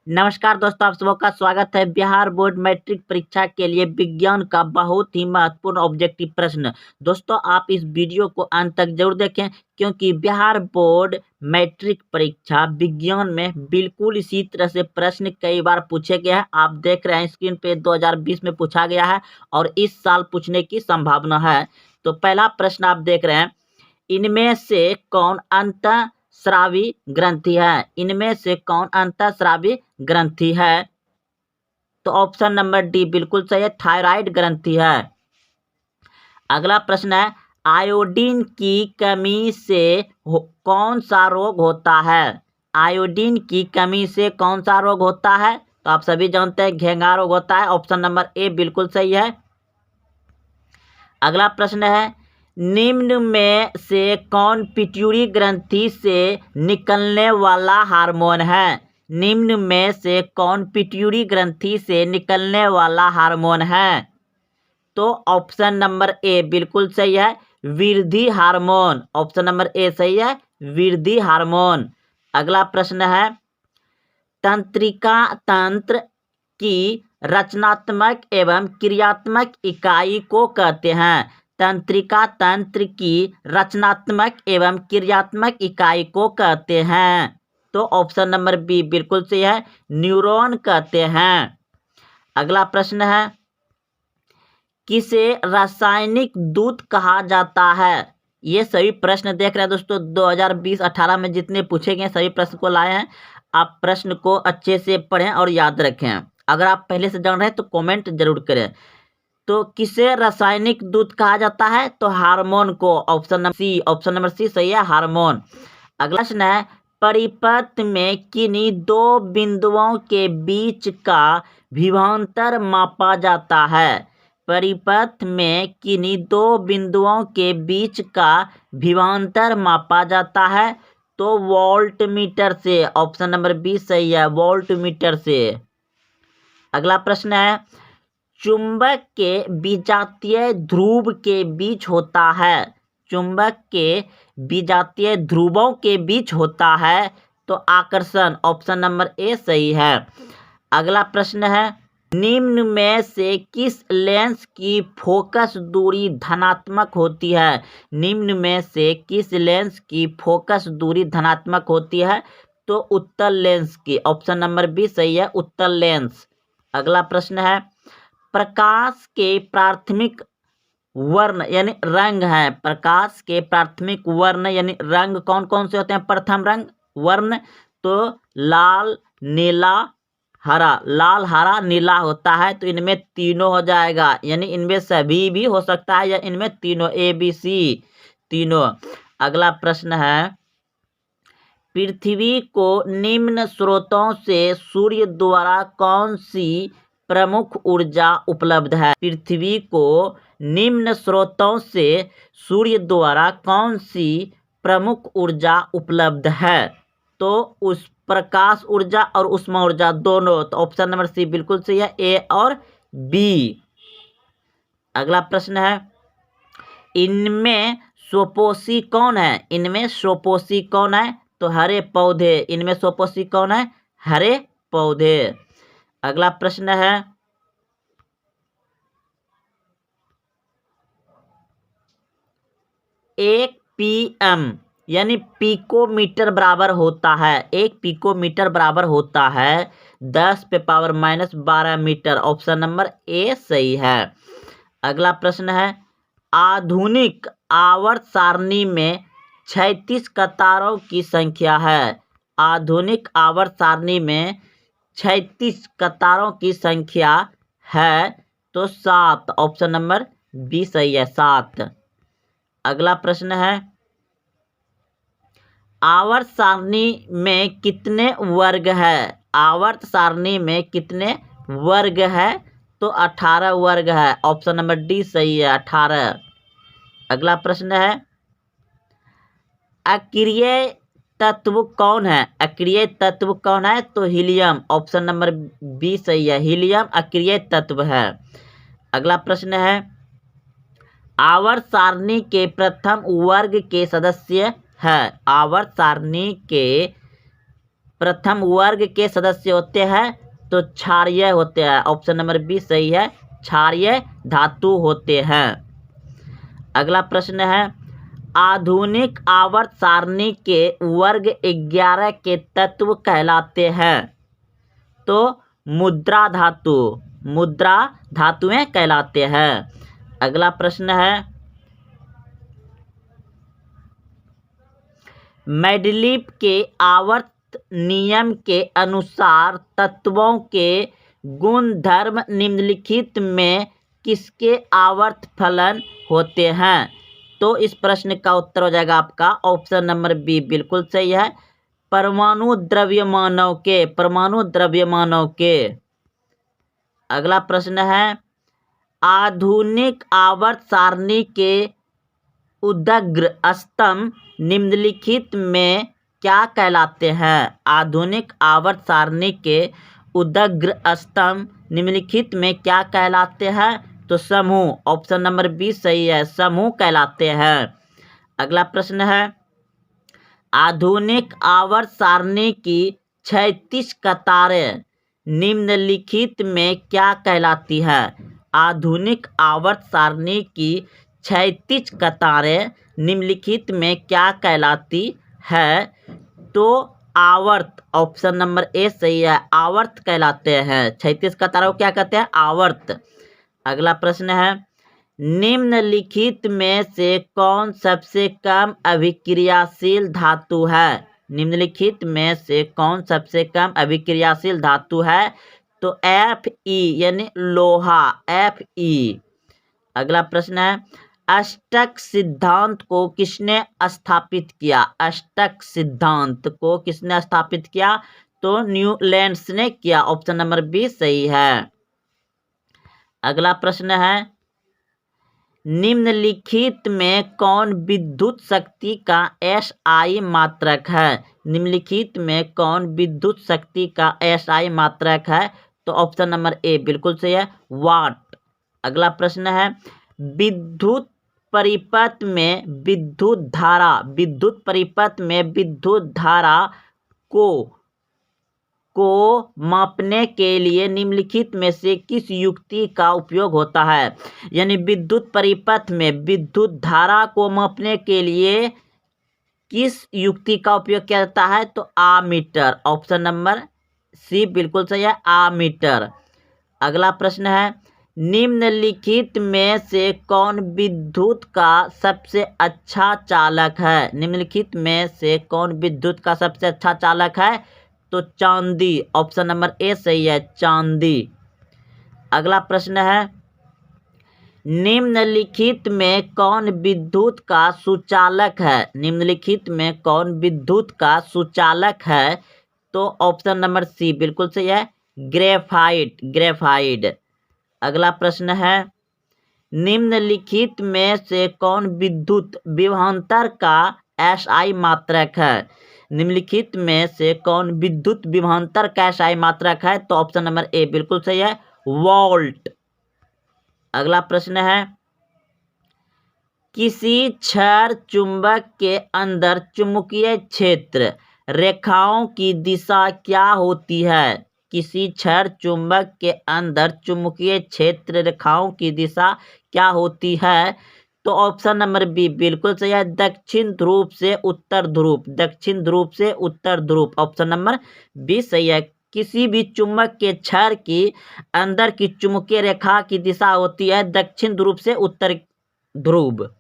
नमस्कार दोस्तों, आप सबका स्वागत है। बिहार बोर्ड मैट्रिक परीक्षा के लिए विज्ञान का बहुत ही महत्वपूर्ण ऑब्जेक्टिव प्रश्न। दोस्तों, आप इस वीडियो को अंत तक जरूर देखें, क्योंकि बिहार बोर्ड मैट्रिक परीक्षा विज्ञान में बिल्कुल इसी तरह से प्रश्न कई बार पूछे गए हैं। आप देख रहे हैं स्क्रीन पे 2020 में पूछा गया है और इस साल पूछने की संभावना है। तो पहला प्रश्न आप देख रहे हैं, इनमें से कौन अंतःस्रावी ग्रंथि है? इनमें से कौन अंतःस्रावी ग्रंथि है? तो ऑप्शन नंबर डी बिल्कुल सही है, थायराइड ग्रंथि है। अगला प्रश्न है, आयोडीन की कमी से कौन सा रोग होता है? आयोडीन की कमी से कौन सा रोग होता है? तो आप सभी जानते हैं घेंघा रोग होता है। ऑप्शन नंबर ए बिल्कुल सही है। अगला प्रश्न है, निम्न में से कौन पिट्यूटरी ग्रंथि से निकलने वाला हार्मोन है? निम्न में से कौन पिट्यूटरी ग्रंथि से निकलने वाला हार्मोन है? तो ऑप्शन नंबर ए बिल्कुल सही है, वृद्धि हार्मोन। ऑप्शन नंबर ए सही है, वृद्धि हार्मोन। अगला प्रश्न है, तंत्रिका तंत्र की रचनात्मक एवं क्रियात्मक इकाई को कहते हैं? तंत्रिका तंत्र की रचनात्मक एवं क्रियात्मक इकाई को कहते हैं? तो ऑप्शन नंबर बी बिल्कुल सही है, न्यूरॉन कहते हैं। अगला प्रश्न है, किसे रासायनिक दूत कहा जाता है? ये सभी प्रश्न देख रहे हैं दोस्तों, 2020-18 में जितने पूछे गए सभी प्रश्न को लाए हैं। आप प्रश्न को अच्छे से पढ़ें और याद रखें। अगर आप पहले से जान रहे हैं तो कमेंट जरूर करें। तो किसे रासायनिक दूत कहा जाता है? तो हार्मोन को। ऑप्शन नंबर सी सही है, हार्मोन। अगला प्रश्न है, परिपथ में किन्हीं दो बिंदुओं के बीच का विभवांतर मापा जाता है? परिपथ में किन्हीं दो बिंदुओं के बीच का विभवांतर मापा जाता है? तो वोल्टमीटर से। ऑप्शन नंबर बी सही है, वोल्टमीटर से। अगला प्रश्न है, चुंबक के विजातीय ध्रुव के बीच होता है? चुंबक के विजातीय ध्रुवों के बीच होता है तो आकर्षण। ऑप्शन नंबर ए सही है। अगला प्रश्न है, निम्न में से किस लेंस की फोकस दूरी धनात्मक होती है? निम्न में से किस लेंस की फोकस दूरी धनात्मक होती है? तो उत्तल लेंस की। ऑप्शन नंबर बी सही है, उत्तल लेंस। अगला प्रश्न है, प्रकाश के प्राथमिक वर्ण यानी रंग है। प्रकाश के प्राथमिक वर्ण यानी रंग कौन कौन से होते हैं? प्रथम रंग वर्ण तो लाल, नीला, हरा। लाल, हरा, नीला होता है तो इनमें तीनों हो जाएगा, यानी इनमें सभी भी हो सकता है या इनमें तीनों, ए बी सी तीनों। अगला प्रश्न है, पृथ्वी को निम्न स्रोतों से सूर्य द्वारा कौन सी प्रमुख ऊर्जा उपलब्ध है? पृथ्वी को निम्न स्रोतों से सूर्य द्वारा कौन सी प्रमुख ऊर्जा उपलब्ध है? तो उस प्रकाश ऊर्जा और उष्मा ऊर्जा दोनों। तो ऑप्शन नंबर सी बिल्कुल सही है, ए और बी। अगला प्रश्न है, इनमें स्वपोषी कौन है? इनमें स्वपोषी कौन है? तो हरे पौधे। इनमें स्वपोषी कौन है? हरे पौधे। अगला प्रश्न है, एक पीएम यानी पिकोमीटर बराबर होता है। एक पिकोमीटर बराबर होता है 10⁻⁻12 मीटर। ऑप्शन नंबर ए सही है। अगला प्रश्न है, आधुनिक आवर्त सारणी में 36 कतारों की संख्या है। आधुनिक आवर्त सारणी में 36 कतारों की संख्या है तो 7। ऑप्शन नंबर बी सही है, 7। अगला प्रश्न है, आवर्त सारणी में कितने वर्ग है? आवर्त सारणी में कितने वर्ग है? तो 18 वर्ग है। ऑप्शन नंबर डी सही है, 18। अगला प्रश्न है, अक्रिय तत्व कौन है? अक्रिय तत्व कौन है? तो हीलियम। ऑप्शन नंबर बी सही है, हीलियम अक्रिय तत्व है। अगला प्रश्न है, आवर्त सारणी के प्रथम वर्ग के सदस्य है। आवर्त सारणी के प्रथम वर्ग के सदस्य होते हैं तो क्षारीय होते हैं। ऑप्शन नंबर बी सही है, क्षारीय धातु होते हैं। अगला प्रश्न है, आधुनिक आवर्त सारणी के वर्ग 11 के तत्व कहलाते हैं। तो मुद्रा धातुएं कहलाते हैं। अगला प्रश्न है, मेंडलीव के आवर्त नियम के अनुसार तत्वों के गुणधर्म निम्नलिखित में किसके आवर्त फलन होते हैं। तो इस प्रश्न का उत्तर हो जाएगा आपका ऑप्शन नंबर बी बिल्कुल सही है, परमाणु द्रव्यमानों के। अगला प्रश्न है, आधुनिक आवर्त सारणी के उदग्र स्तंभ निम्नलिखित में क्या कहलाते हैं। आधुनिक आवर्त सारणी के उदग्र स्तंभ निम्नलिखित में क्या कहलाते हैं। तो समूह, ऑप्शन नंबर बी सही है, समूह कहलाते हैं। अगला प्रश्न है, आधुनिक आवर्त सारणी की 36 कतारें निम्नलिखित में क्या कहलाती है। आधुनिक आवर्त सारणी की 36 कतारें निम्नलिखित में क्या कहलाती है। तो आवर्त, ऑप्शन नंबर ए सही है, आवर्त कहलाते हैं। 36 कतारों को क्या कहते हैं, आवर्त। अगला प्रश्न है, निम्नलिखित में से कौन सबसे कम अभिक्रियाशील धातु है। निम्नलिखित में से कौन सबसे कम अभिक्रियाशील धातु है। तो Fe यानी लोहा, Fe। अगला प्रश्न है, अष्टक सिद्धांत को किसने स्थापित किया। अष्टक सिद्धांत को किसने स्थापित किया। तो न्यूलैंड्स ने किया, ऑप्शन नंबर बी सही है। अगला प्रश्न है, निम्नलिखित में कौन विद्युत शक्ति का SI मात्रक है। निम्नलिखित में कौन विद्युत शक्ति का SI मात्रक है। तो ऑप्शन नंबर ए बिल्कुल सही है, वाट। अगला प्रश्न है, विद्युत परिपथ में विद्युत धारा को मापने के लिए निम्नलिखित में से किस युक्ति का उपयोग होता है। यानी विद्युत परिपथ में विद्युत धारा को मापने के लिए किस युक्ति का उपयोग किया जाता है। तो आमीटर, ऑप्शन नंबर सी बिल्कुल सही है, आमीटर। अगला प्रश्न है, निम्नलिखित में से कौन विद्युत का सबसे अच्छा चालक है। निम्नलिखित में से कौन विद्युत का सबसे अच्छा चालक है। तो चांदी, ऑप्शन नंबर ए सही है, चांदी। अगला प्रश्न है, निम्नलिखित में कौन विद्युत का सुचालक है। निम्नलिखित में कौन विद्युत का सुचालक है। तो ऑप्शन नंबर सी बिल्कुल सही है, ग्रेफाइट। अगला प्रश्न है, निम्नलिखित में से कौन विद्युत विभवांतर का SI मात्रक है। निम्नलिखित में से कौन विद्युत विभवांतर का SI मात्रक है। तो ऑप्शन नंबर ए बिल्कुल सही है, वोल्ट। अगला प्रश्न है, किसी क्षार चुंबक के अंदर चुंबकीय क्षेत्र रेखाओं की दिशा क्या होती है। किसी क्षार चुंबक के अंदर चुंबकीय क्षेत्र रेखाओं की दिशा क्या होती है। तो ऑप्शन नंबर बी बिल्कुल सही है, दक्षिण ध्रुव से उत्तर ध्रुव। ऑप्शन नंबर बी सही है। किसी भी चुंबक के क्षार की अंदर की चुंबकीय रेखा की दिशा होती है दक्षिण ध्रुव से उत्तर ध्रुव।